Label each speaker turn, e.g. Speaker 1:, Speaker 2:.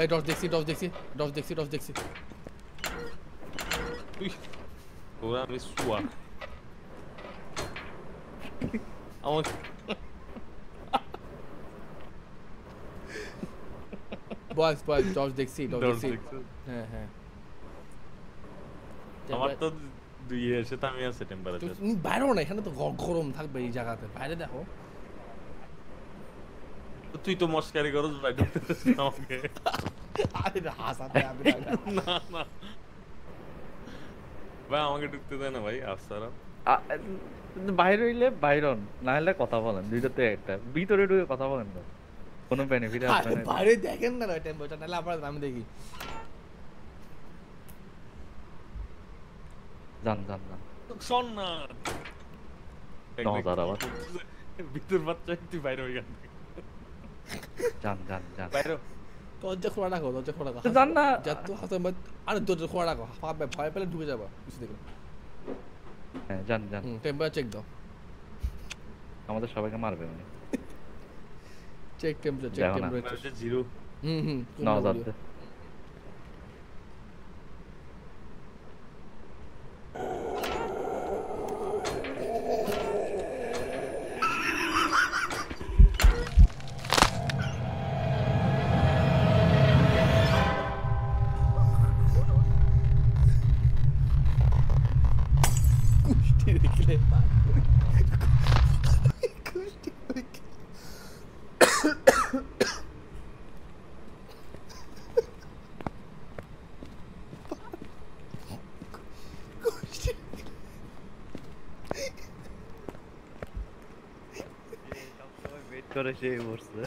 Speaker 1: এই টর্চ দেখছি টর্চ দেখছি টর্চ দেখছি টর্চ দেখছি
Speaker 2: ওরা আমি শুয়া আমার
Speaker 1: বয়স বয়স টর্চ দেখছি টর্চ দেখছি হ্যাঁ হ্যাঁ
Speaker 2: আমার তো দুই এসে থামি আছে টেম্পারেচার
Speaker 1: তুমি বাইরেও না এখানে তো গরম থাকবে এই জায়গাতে বাইরে দেখো
Speaker 2: তুই তো মস্কারি করস ভাই ঢুকতে আমাকে
Speaker 1: আরে হাসাতে আমি
Speaker 2: না না ভাই আমাকে ঢুকতে দেয় না ভাই আফসারা
Speaker 3: বাইরে হইলে বাইরন না হলে কথা বলেন দুইটাতে একটা ভিতরে ঢুকে কথা বলেন না কোনো বেনিফিট আসবে না
Speaker 1: বাইরে দেখেন না টেম্পারেচার নাহলে আপনারা আমি দেখি
Speaker 3: জান জান জান
Speaker 2: শোন না
Speaker 3: আবার
Speaker 2: ভিতর বাচ্চা তুই বাইরে হয়ে গেল
Speaker 3: জান জান জান
Speaker 2: বাইরে
Speaker 1: দরজা খোলা রাখো দরজা খোলা রাখো
Speaker 3: জান না
Speaker 1: যা তো হাতে আরে দরজা খোলা রাখো ভয় পেলে ঢুকে যাবা কিছু দেখলে
Speaker 3: হ্যাঁ জান জান
Speaker 1: টেম্পারেচার চেক দাও
Speaker 3: আমাদের সবাইকে মারবে মানে
Speaker 1: চেক টেম্পারেচার
Speaker 2: জিরো
Speaker 3: না যাচ্ছে
Speaker 1: দেখলে
Speaker 3: ওয়েট করে সে বসছে